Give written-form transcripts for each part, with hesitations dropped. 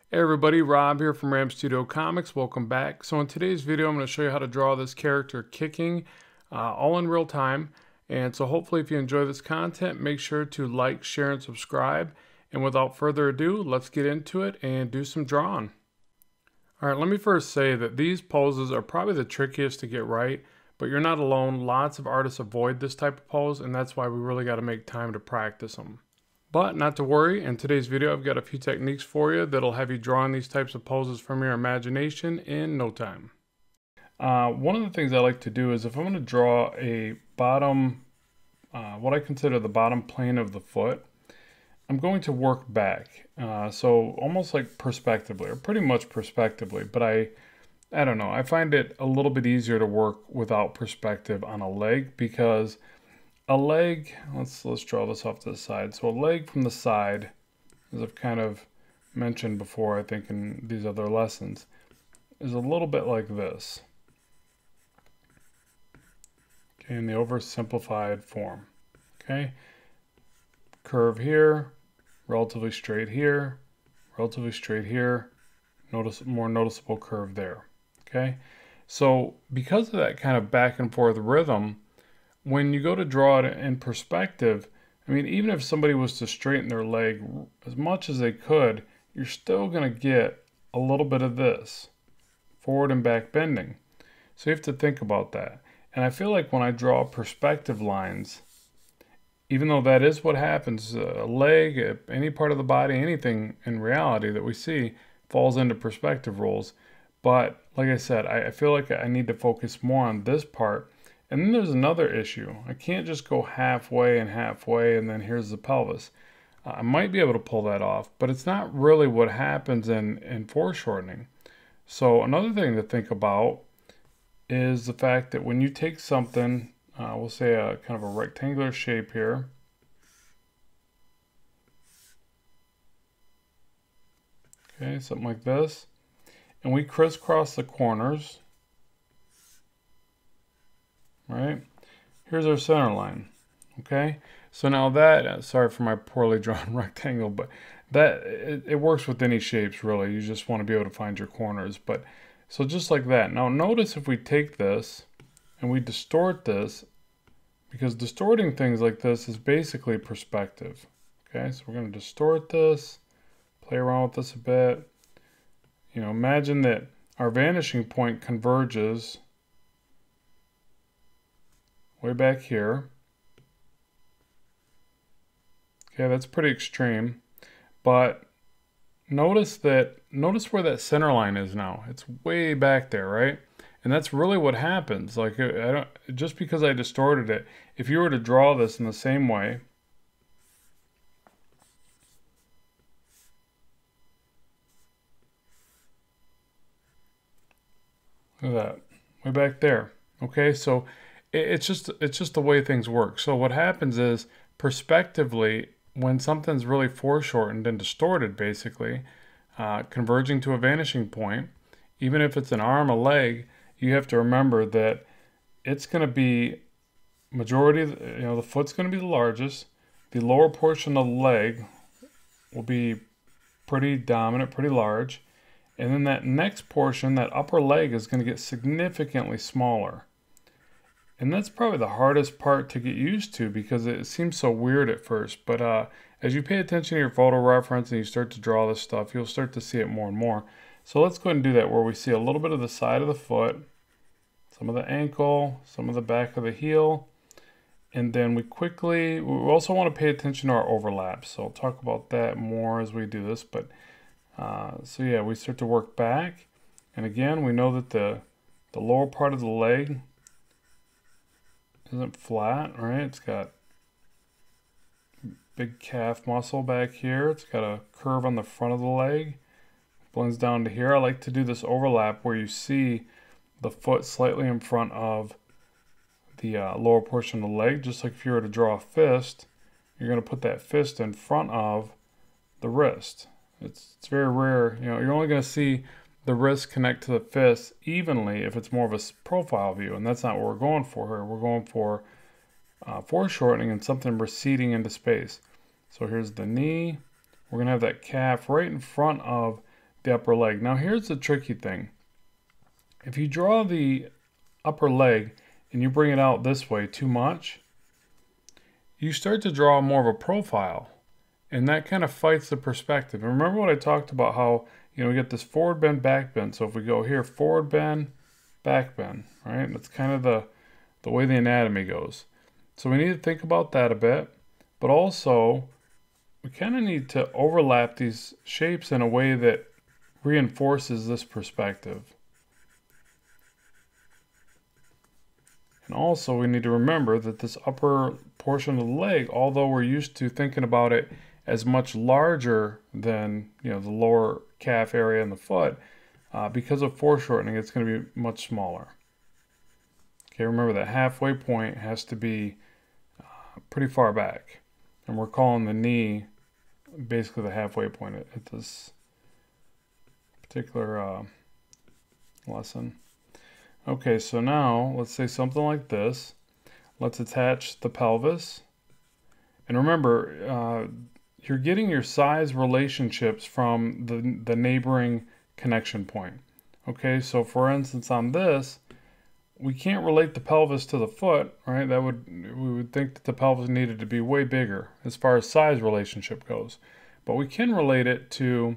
Hey everybody, Rob here from Ram Studio Comics. Welcome back. So in today's video, I'm going to show you how to draw this character kicking all in real time. And so hopefully if you enjoy this content, make sure to like, share, and subscribe. And without further ado, let's get into it and do some drawing. All right, let me first say that these poses are probably the trickiest to get right, but you're not alone. Lots of artists avoid this type of pose, and that's why we really got to make time to practice them. But not to worry, in today's video I've got a few techniques for you that'll have you drawing these types of poses from your imagination in no time. One of the things I like to do is if I'm going to draw a bottom, what I consider the bottom plane of the foot, I'm going to work back. So almost like perspectively, or pretty much perspectively, but I don't know, I find it a little bit easier to work without perspective on a leg because a leg, let's draw this off to the side. So a leg from the side, as I've kind of mentioned before, I think in these other lessons, is a little bit like this. Okay, in the oversimplified form. Okay, curve here, relatively straight here, relatively straight here, more noticeable curve there. Okay, so because of that kind of back and forth rhythm, when you go to draw it in perspective, I mean, even if somebody was to straighten their leg as much as they could, you're still going to get a little bit of this, forward and back bending. So you have to think about that. And I feel like when I draw perspective lines, even though that is what happens, a leg, any part of the body, anything in reality that we see falls into perspective roles. But like I said, I feel like I need to focus more on this part. And then there's another issue. I can't just go halfway and halfway and then here's the pelvis. I might be able to pull that off, but it's not really what happens in foreshortening. So another thing to think about is the fact that when you take something, we'll say a kind of a rectangular shape here. Okay, something like this. And we crisscross the corners. Right, here's our center line. Okay, so now that, sorry for my poorly drawn rectangle, but that it works with any shapes really. You just want to be able to find your corners. But so just like that. Now notice if we take this and we distort this, because distorting things like this is basically perspective. Okay, so we're going to distort this, play around with this a bit. You know, imagine that our vanishing point converges way back here. Okay, that's pretty extreme. But notice where that center line is now. It's way back there, right? And that's really what happens. Like just because I distorted it, if you were to draw this in the same way, look at that, way back there. Okay, so it's just the way things work. So what happens is, perspectively, when something's really foreshortened and distorted, basically, converging to a vanishing point, even if it's an arm, a leg, you have to remember that it's going to be majority, the foot's going to be the largest. The lower portion of the leg will be pretty dominant, pretty large. And then that next portion, that upper leg, is going to get significantly smaller. And that's probably the hardest part to get used to because it seems so weird at first. But as you pay attention to your photo reference and you start to draw this stuff, you'll start to see it more and more. So let's go ahead and do that where we see a little bit of the side of the foot, some of the ankle, some of the back of the heel. And then we also want to pay attention to our overlaps. So I'll talk about that more as we do this. But so yeah, we start to work back. And again, we know that the lower part of the leg isn't flat, right? It's got big calf muscle back here. It's got a curve on the front of the leg. Blends down to here. I like to do this overlap where you see the foot slightly in front of the lower portion of the leg. Just like if you were to draw a fist, you're going to put that fist in front of the wrist. It's very rare. You're only going to see the wrists connect to the fists evenly if it's more of a profile view, and that's not what we're going for here. We're going for foreshortening and something receding into space. So here's the knee. We're going to have that calf right in front of the upper leg. Now here's the tricky thing. If you draw the upper leg and you bring it out this way too much, you start to draw more of a profile, and that kind of fights the perspective. And remember what I talked about, how we get this forward bend, back bend. So if we go here, forward bend, back bend, right? That's kind of the way the anatomy goes. So we need to think about that a bit, but also we kind of need to overlap these shapes in a way that reinforces this perspective. And also we need to remember that this upper portion of the leg, although we're used to thinking about it as much larger than the lower calf area and the foot, because of foreshortening, it's going to be much smaller. Okay, remember that halfway point has to be pretty far back, and we're calling the knee basically the halfway point at this particular lesson. Okay, so now let's say something like this. Let's attach the pelvis, and remember, you're getting your size relationships from the neighboring connection point. Okay, so for instance on this, we can't relate the pelvis to the foot, right? We would think that the pelvis needed to be way bigger as far as size relationship goes. But we can relate it to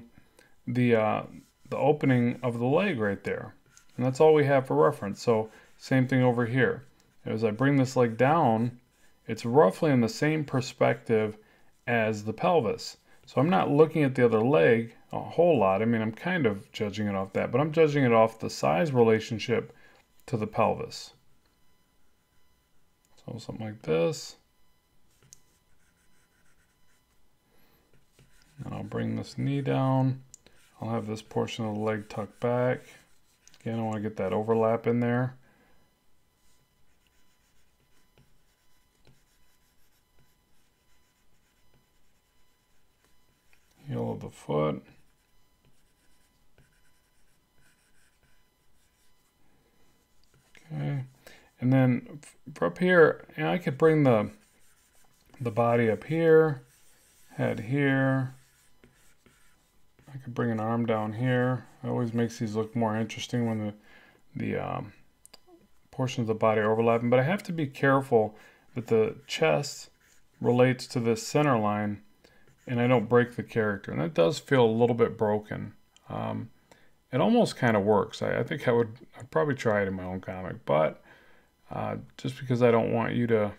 the opening of the leg right there. And that's all we have for reference. So same thing over here. As I bring this leg down, it's roughly in the same perspective as the pelvis. So I'm not looking at the other leg a whole lot. I mean, I'm kind of judging it off that, but I'm judging it off the size relationship to the pelvis. So something like this. And I'll bring this knee down. I'll have this portion of the leg tucked back. Again, I want to get that overlap in there. Heel of the foot. Okay, and then for up here, I could bring the body up here, head here. I could bring an arm down here. It always makes these look more interesting when the portions of the body are overlapping. But I have to be careful that the chest relates to this center line, and I don't break the character. And that does feel a little bit broken. It almost kind of works. I think I'd probably try it in my own comic, but just because I don't want you to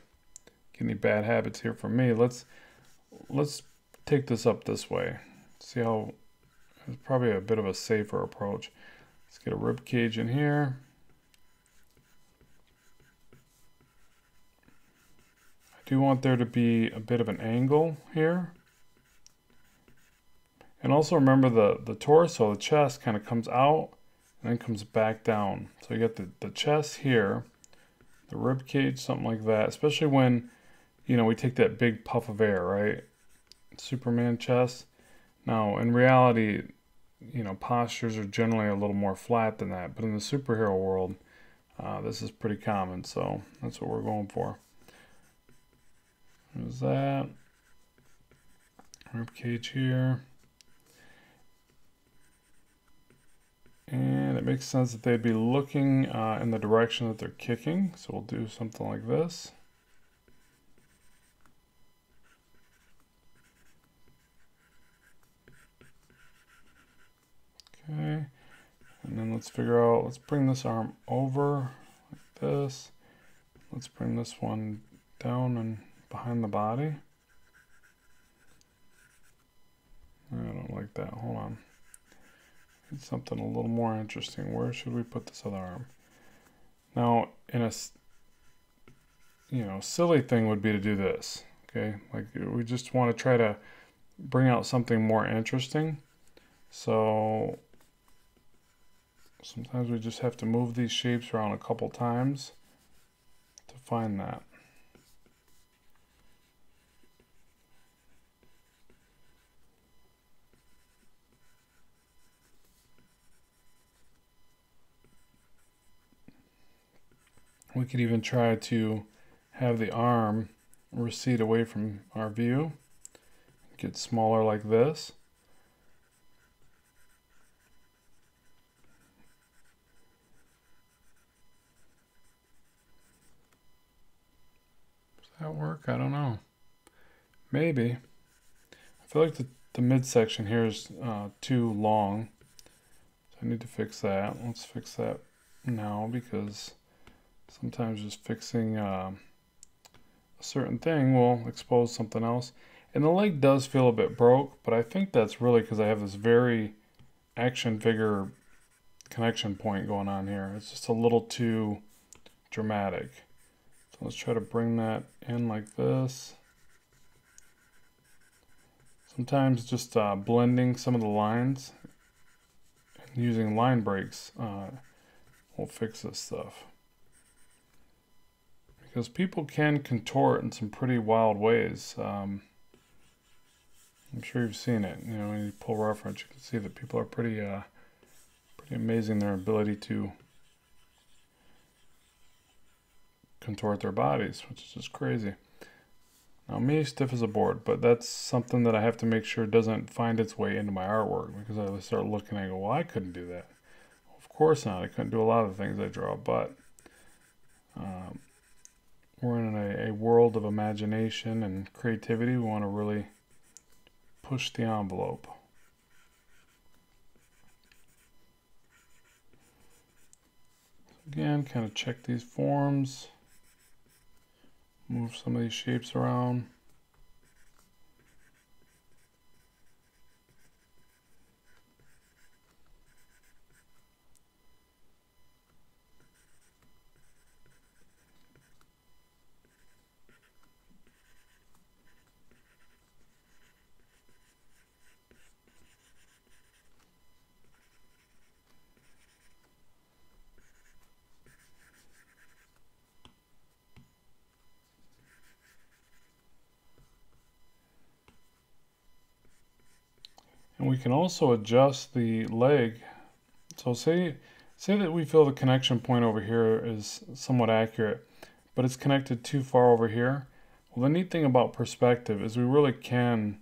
get any bad habits here from me, let's take this up this way. See how it's probably a bit of a safer approach. Let's get a rib cage in here. I do want there to be a bit of an angle here. And also remember the torso, the chest kind of comes out and then comes back down. So you got the chest here, the rib cage, something like that, especially when, we take that big puff of air, right? Superman chest. Now, in reality, postures are generally a little more flat than that, but in the superhero world, this is pretty common, so that's what we're going for. There's that. Rib cage here. And it makes sense that they'd be looking in the direction that they're kicking. So we'll do something like this. Okay. And then let's bring this arm over like this. Let's bring this one down and behind the body. I don't like that. Hold on. Something a little more interesting. Where should we put this other arm? Now, in a silly thing would be to do this. Okay, like we just want to try to bring out something more interesting. So sometimes we just have to move these shapes around a couple times to find that. We could even try to have the arm recede away from our view, get smaller like this. Does that work? I don't know. Maybe. I feel like the midsection here is too long. So I need to fix that. Let's fix that now, because sometimes just fixing a certain thing will expose something else. And the leg does feel a bit broke, but I think that's really because I have this very action figure connection point going on here. It's just a little too dramatic. So let's try to bring that in like this. Sometimes just blending some of the lines and using line breaks will fix this stuff. Because people can contort in some pretty wild ways. I'm sure you've seen it. You know, when you pull reference, you can see that people are pretty amazing in their ability to contort their bodies, which is just crazy. Now, me, stiff as a board, but that's something that I have to make sure doesn't find its way into my artwork, because I start looking and I go, well, I couldn't do that. Well, of course not. I couldn't do a lot of the things I draw, but we're in a world of imagination and creativity. We want to really push the envelope. Again, kind of check these forms, move some of these shapes around. And we can also adjust the leg. So say that we feel the connection point over here is somewhat accurate, but it's connected too far over here. Well, the neat thing about perspective is we really can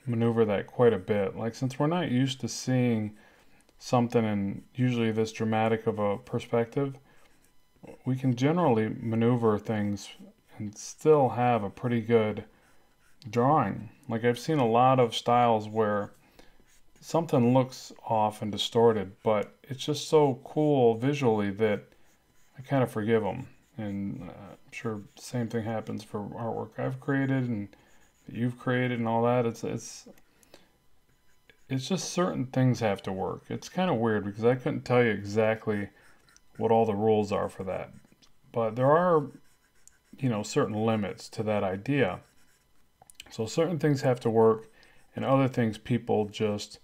maneuver that quite a bit. Like, since we're not used to seeing something in usually this dramatic of a perspective, we can generally maneuver things and still have a pretty good drawing. Like, I've seen a lot of styles where something looks off and distorted, but it's just so cool visually that I kind of forgive them. And I'm sure the same thing happens for artwork I've created and that you've created and all that. It's just certain things have to work. It's kind of weird because I couldn't tell you exactly what all the rules are for that, but there are, you know, certain limits to that idea. So certain things have to work, and other things people just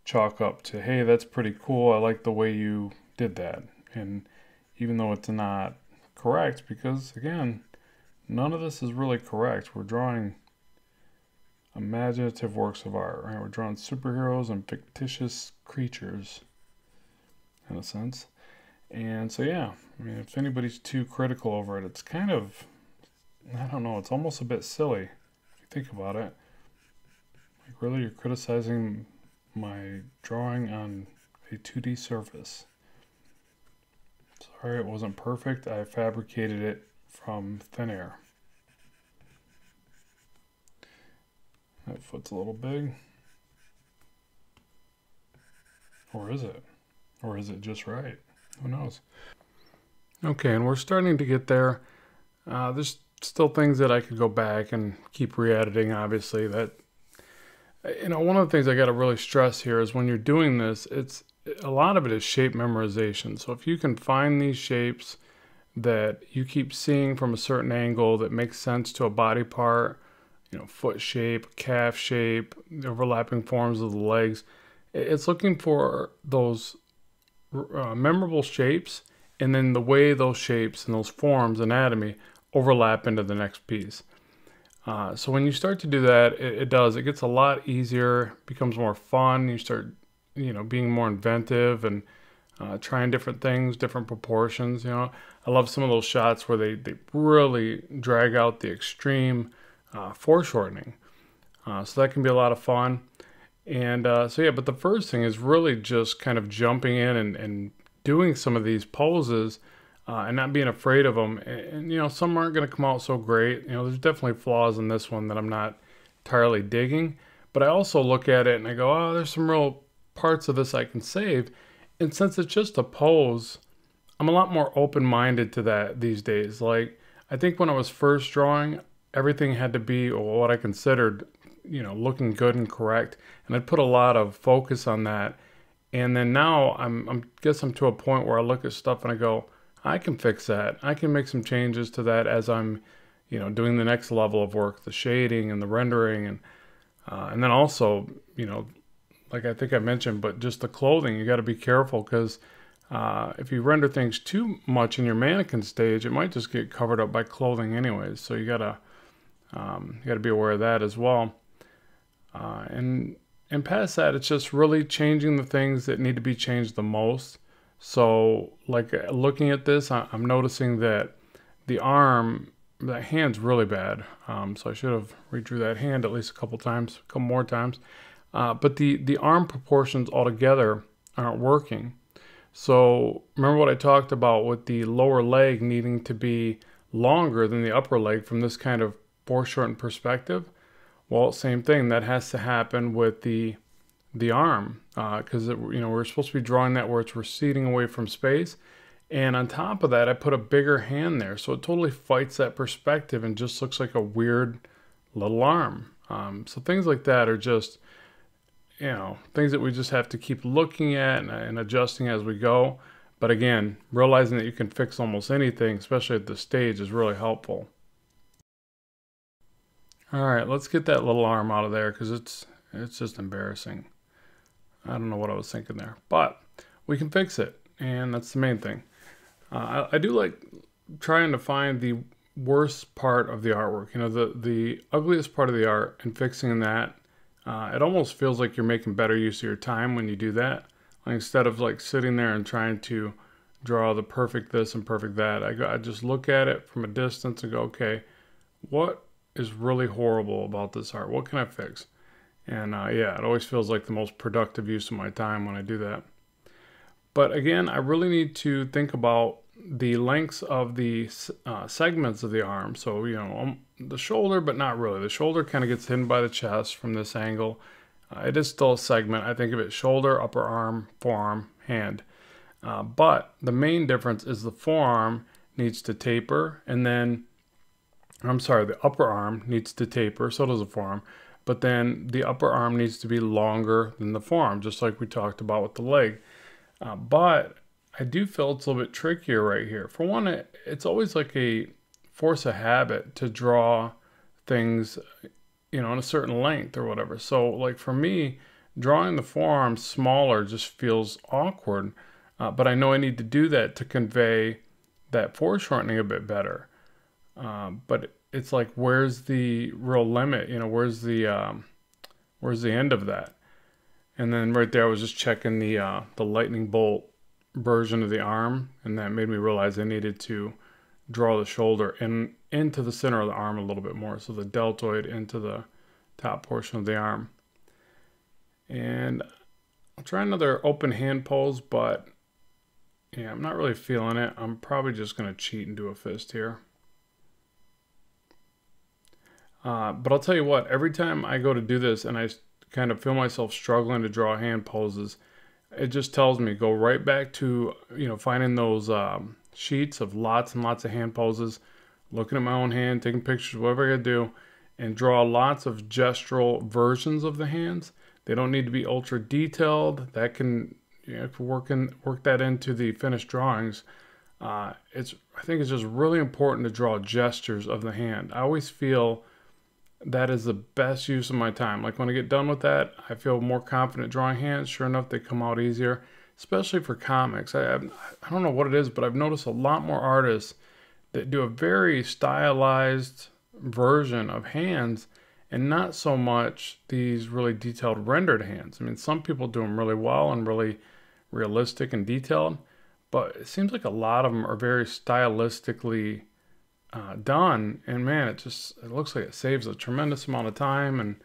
chalk up to, hey, that's pretty cool, I like the way you did that. And even though it's not correct, because again, none of this is really correct. We're drawing imaginative works of art, right? We're drawing superheroes and fictitious creatures, in a sense. And so, yeah, I mean, if anybody's too critical over it, it's kind of, I don't know, it's almost a bit silly if you think about it. Like, really, you're criticizing my drawing on a 2D surface. Sorry, it wasn't perfect. I fabricated it from thin air. That foot's a little big. Or is it? Or is it just right? Who knows? Okay, and we're starting to get there. There's still things that I could go back and keep re-editing, obviously. That, you know, one of the things I got to really stress here is when you're doing this, a lot of it is shape memorization. So if you can find these shapes that you keep seeing from a certain angle that makes sense to a body part, you know, foot shape, calf shape, the overlapping forms of the legs, it's looking for those memorable shapes, and then the way those shapes and those forms, anatomy, overlap into the next piece. So when you start to do that, it gets a lot easier, becomes more fun. You start, you know, being more inventive and trying different things, different proportions. You know, I love some of those shots where they really drag out the extreme foreshortening. So that can be a lot of fun. And so yeah, but the first thing is really just kind of jumping in and doing some of these poses and not being afraid of them. And you know, some aren't going to come out so great. You know, there's definitely flaws in this one that I'm not entirely digging. But I also look at it and I go, oh, there's some real parts of this I can save. And since it's just a pose, I'm a lot more open-minded to that these days. Like, I think when I was first drawing, everything had to be what I considered, you know, looking good and correct. And I put a lot of focus on that. And then now I'm guess I'm to a point where I look at stuff and I go, I can fix that. I can make some changes to that as I'm, you know, doing the next level of work, the shading and the rendering, and then also, you know, like I think I mentioned, but just the clothing, you got to be careful because if you render things too much in your mannequin stage, it might just get covered up by clothing anyways. So you gotta be aware of that as well. And past that, it's just really changing the things that need to be changed the most. So like looking at this, I'm noticing that the arm, that hand's really bad. So I should have redrew that hand at least a couple more times. But the arm proportions altogether aren't working. So remember what I talked about with the lower leg needing to be longer than the upper leg from this kind of foreshortened perspective? Well, same thing. That has to happen with the arm because you know, we're supposed to be drawing that where it's receding away from space. And on top of that, I put a bigger hand there. So it totally fights that perspective and just looks like a weird little arm. So things like that are just, you know, things that we just have to keep looking at and adjusting as we go. But again, realizing that you can fix almost anything, especially at this stage, is really helpful. All right, let's get that little arm out of there because it's just embarrassing. I don't know what I was thinking there, but we can fix it, and that's the main thing. I do like trying to find the worst part of the artwork, you know, the ugliest part of the art, and fixing that. It almost feels like you're making better use of your time when you do that. Like, instead of like sitting there and trying to draw the perfect this and perfect that, I just look at it from a distance and go, okay, what is really horrible about this art? What can I fix? And yeah, it always feels like the most productive use of my time when I do that. But again, I really need to think about the lengths of the segments of the arm. So, you know, the shoulder, but not really. The shoulder kind of gets hidden by the chest from this angle. It is still a segment. I think of it shoulder, upper arm, forearm, hand. But the main difference is the forearm needs to taper, and then, I'm sorry, the upper arm needs to taper, so does the forearm. But then the upper arm needs to be longer than the forearm, just like we talked about with the leg. But I do feel it's a little bit trickier right here. For one, it's always like a force of habit to draw things, you know, in a certain length or whatever. So like for me, drawing the forearm smaller just feels awkward. But I know I need to do that to convey that foreshortening a bit better. But it's like, where's the real limit? You know, where's the end of that? And then right there, I was just checking the lightning bolt version of the arm, and that made me realize I needed to draw the shoulder into the center of the arm a little bit more, so the deltoid into the top portion of the arm. And I'll try another open hand pose, but yeah, I'm not really feeling it. I'm probably just going to cheat and do a fist here. But I'll tell you what, every time I go to do this and I kind of feel myself struggling to draw hand poses, it just tells me go right back to, you know, finding those sheets of lots and lots of hand poses, looking at my own hand, taking pictures, whatever I gotta do, and draw lots of gestural versions of the hands. They don't need to be ultra detailed. That can, you know, work that into the finished drawings. I think it's just really important to draw gestures of the hand. I always feel that is the best use of my time. Like when I get done with that, I feel more confident drawing hands. Sure enough, they come out easier, especially for comics. I don't know what it is, but I've noticed a lot more artists that do a very stylized version of hands and not so much these really detailed rendered hands. I mean, some people do them really well and really, realistic and detailed, but it seems like a lot of them are very stylistically done, and man, it looks like it saves a tremendous amount of time. And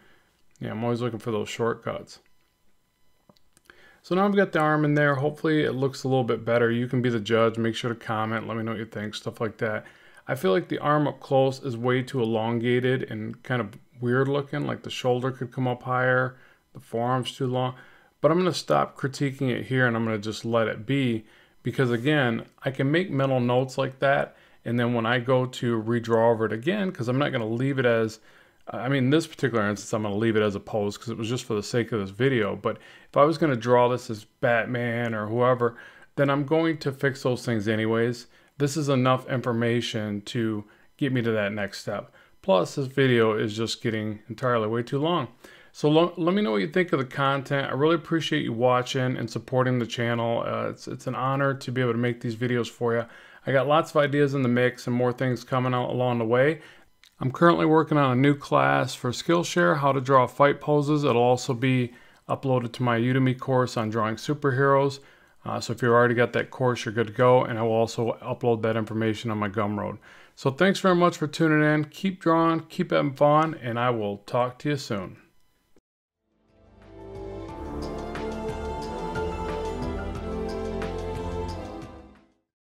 yeah, I'm always looking for those shortcuts. So now I've got the arm in there. Hopefully it looks a little bit better. You can be the judge. Make sure to comment. Let me know what you think, stuff like that. I feel like the arm up close is way too elongated and kind of weird looking, like the shoulder could come up higher, the forearm's too long. But I'm going to stop critiquing it here, and I'm going to just let it be, because again, I can make mental notes like that, and then when I go to redraw over it again, because I'm not going to leave it as, I mean, in this particular instance, I'm going to leave it as a pose because it was just for the sake of this video. But if I was going to draw this as Batman or whoever, then I'm going to fix those things anyways. This is enough information to get me to that next step. Plus, this video is just getting entirely way too long. So let me know what you think of the content. I really appreciate you watching and supporting the channel. It's an honor to be able to make these videos for you. I got lots of ideas in the mix and more things coming out along the way. I'm currently working on a new class for Skillshare, how to draw fight poses. It'll also be uploaded to my Udemy course on drawing superheroes. So if you've already got that course, you're good to go. And I will also upload that information on my Gumroad. So thanks very much for tuning in. Keep drawing, keep having fun, and I will talk to you soon.